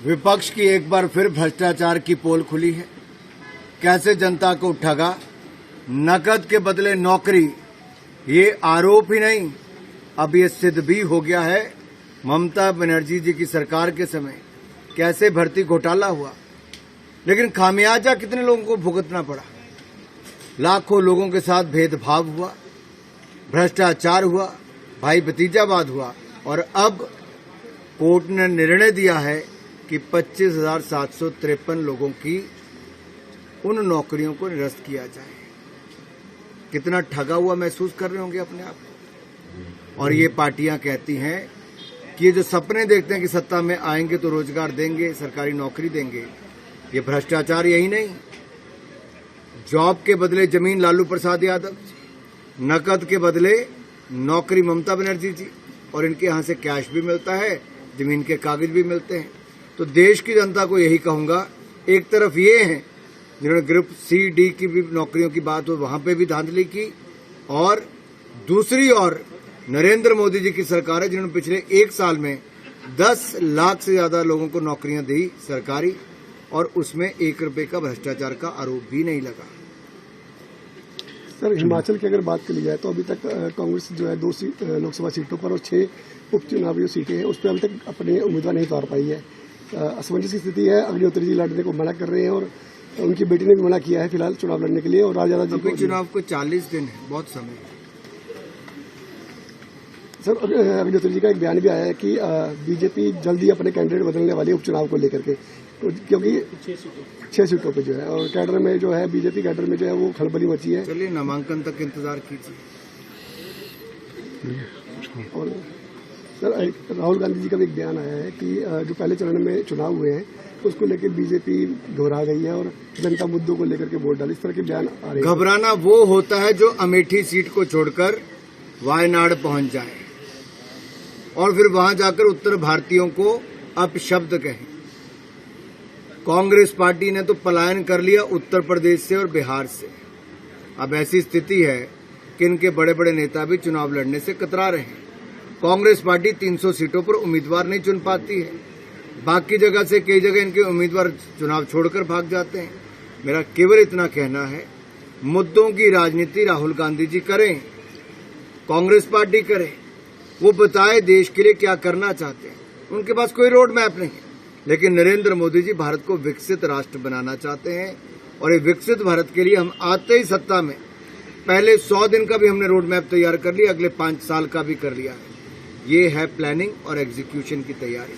विपक्ष की एक बार फिर भ्रष्टाचार की पोल खुली है। कैसे जनता को ठगा, नकद के बदले नौकरी, ये आरोप ही नहीं, अब ये सिद्ध भी हो गया है। ममता बनर्जी जी की सरकार के समय कैसे भर्ती घोटाला हुआ, लेकिन खामियाजा कितने लोगों को भुगतना पड़ा। लाखों लोगों के साथ भेदभाव हुआ, भ्रष्टाचार हुआ, भाई भतीजावाद हुआ, और अब कोर्ट ने निर्णय दिया है कि 25,753 लोगों की उन नौकरियों को निरस्त किया जाए। कितना ठगा हुआ महसूस कर रहे होंगे अपने आप को। और ये पार्टियां कहती हैं कि ये जो सपने देखते हैं कि सत्ता में आएंगे तो रोजगार देंगे, सरकारी नौकरी देंगे, ये भ्रष्टाचार यही नहीं। जॉब के बदले जमीन लालू प्रसाद यादव, नकद के बदले नौकरी ममता बनर्जी जी, और इनके यहां से कैश भी मिलता है, जमीन के कागज भी मिलते हैं। तो देश की जनता को यही कहूंगा, एक तरफ ये है जिन्होंने ग्रुप सी डी की भी नौकरियों की बात हो वहां पे भी धांधली की, और दूसरी ओर नरेंद्र मोदी जी की सरकार है जिन्होंने पिछले एक साल में 10 लाख से ज्यादा लोगों को नौकरियां दी सरकारी, और उसमें 1 रुपए का भ्रष्टाचार का आरोप भी नहीं लगा। सर, हिमाचल की अगर बात करी जाए तो अभी तक कांग्रेस जो है 2 लोकसभा सीटों पर और 6 उपचुनावी सीटें हैं, उस पर अभी तक अपने उम्मीदवार नहीं उतार पाई है। असमंजस की स्थिति है। अग्निहोत्री जी लड़ने को मना कर रहे हैं और उनकी बेटी ने भी मना किया है फिलहाल चुनाव लड़ने के लिए, और राजा जी को चुनाव को 40 दिन है, बहुत समय है। सर, अग्निहोत्री जी का एक बयान भी आया है कि बीजेपी जल्दी अपने कैंडिडेट बदलने वाली है उपचुनाव को लेकर के, तो क्योंकि 6 सीटों पे जो है, और कैडर में जो है बीजेपी कैडर में जो है वो खलबली मची है। चलिए नामांकन तक इंतजार कीजिए। और सर, राहुल गांधी जी का भी एक बयान आया है कि जो पहले चरण में चुनाव हुए हैं उसको लेकर बीजेपी घबरा गई है और जनता मुद्दों को लेकर के वोट डाली, इस तरह के बयान आ रहे हैं। घबराना वो होता है जो अमेठी सीट को छोड़कर वायनाड पहुंच जाए और फिर वहां जाकर उत्तर भारतीयों को अपशब्द कहें। कांग्रेस पार्टी ने तो पलायन कर लिया उत्तर प्रदेश से और बिहार से। अब ऐसी स्थिति है कि इनके बड़े बड़े नेता भी चुनाव लड़ने से कतरा रहे हैं। कांग्रेस पार्टी 300 सीटों पर उम्मीदवार नहीं चुन पाती है, बाकी जगह से कई जगह इनके उम्मीदवार चुनाव छोड़कर भाग जाते हैं। मेरा केवल इतना कहना है, मुद्दों की राजनीति राहुल गांधी जी करें, कांग्रेस पार्टी करे, वो बताए देश के लिए क्या करना चाहते हैं। उनके पास कोई रोड मैप नहीं है, लेकिन नरेंद्र मोदी जी भारत को विकसित राष्ट्र बनाना चाहते हैं, और ये विकसित भारत के लिए हम आते ही सत्ता में पहले 100 दिन का भी हमने रोड मैप तैयार कर लिया, अगले 5 साल का भी कर लिया है। ये है प्लानिंग और एग्जीक्यूशन की तैयारी।